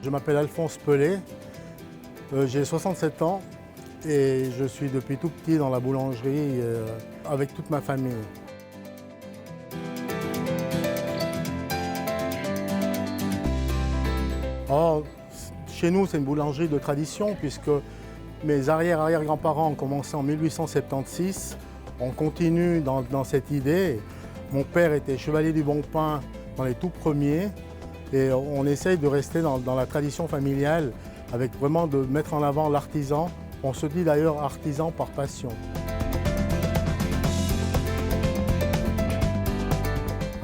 Je m'appelle Alphonse Pelé, j'ai 67 ans et je suis depuis tout petit dans la boulangerie avec toute ma famille. Or, chez nous, c'est une boulangerie de tradition puisque mes arrière-arrière-grands-parents ont commencé en 1876. On continue dans cette idée. Mon père était chevalier du bon pain dans les tout premiers et on essaye de rester dans la tradition familiale avec vraiment de mettre en avant l'artisan. On se dit d'ailleurs artisan par passion.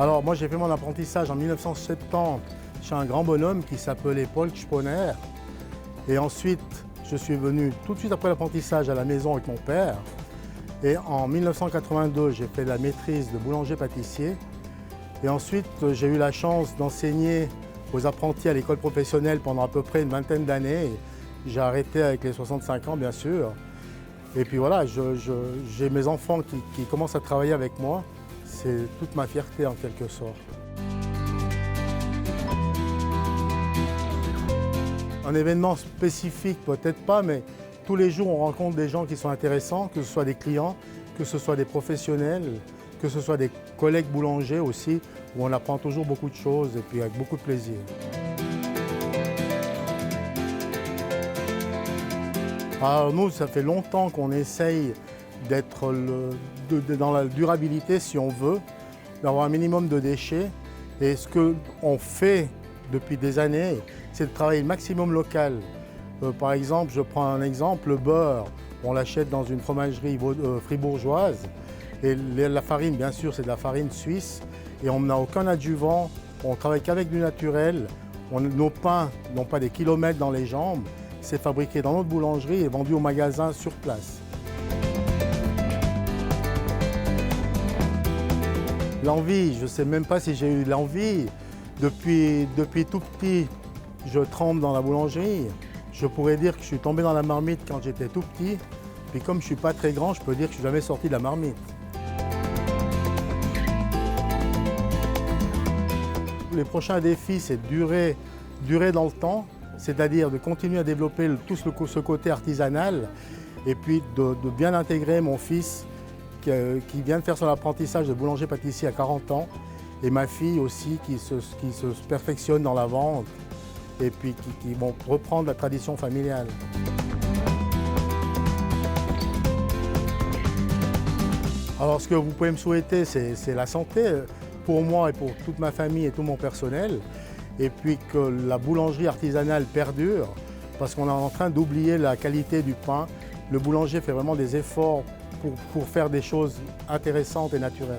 Alors moi j'ai fait mon apprentissage en 1970 chez un grand bonhomme qui s'appelait Paul Sponer. Et ensuite je suis venu tout de suite après l'apprentissage à la maison avec mon père. Et en 1982 j'ai fait la maîtrise de boulanger-pâtissier. Et ensuite j'ai eu la chance d'enseigner aux apprentis à l'école professionnelle pendant à peu près une vingtaine d'années. J'ai arrêté avec les 65 ans bien sûr. Et puis voilà, j'ai mes enfants qui commencent à travailler avec moi. C'est toute ma fierté en quelque sorte. Un événement spécifique peut-être pas, mais tous les jours on rencontre des gens qui sont intéressants, que ce soit des clients, que ce soit des professionnels, que ce soit des collègues boulangers aussi, où on apprend toujours beaucoup de choses et puis avec beaucoup de plaisir. Alors nous, ça fait longtemps qu'on essaye d'être dans la durabilité si on veut, d'avoir un minimum de déchets. Et ce qu'on fait depuis des années, c'est de travailler le maximum local. Par exemple, je prends un exemple, le beurre, on l'achète dans une fromagerie fribourgeoise. Et la farine, bien sûr, c'est de la farine suisse. Et on n'a aucun adjuvant, on travaille qu'avec du naturel. Nos pains n'ont pas des kilomètres dans les jambes. C'est fabriqué dans notre boulangerie et vendu au magasin sur place. L'envie, je ne sais même pas si j'ai eu l'envie. Depuis tout petit, je trempe dans la boulangerie. Je pourrais dire que je suis tombé dans la marmite quand j'étais tout petit. Puis comme je ne suis pas très grand, je peux dire que je ne suis jamais sorti de la marmite. Les prochains défis, c'est de durer dans le temps, c'est-à-dire de continuer à développer ce côté artisanal et puis de bien intégrer mon fils qui vient de faire son apprentissage de boulanger-pâtissier à 40 ans et ma fille aussi qui se perfectionne dans la vente et puis qui vont reprendre la tradition familiale. Alors ce que vous pouvez me souhaiter, c'est la santé pour moi et pour toute ma famille et tout mon personnel. Et puis que la boulangerie artisanale perdure, parce qu'on est en train d'oublier la qualité du pain. Le boulanger fait vraiment des efforts pour faire des choses intéressantes et naturelles.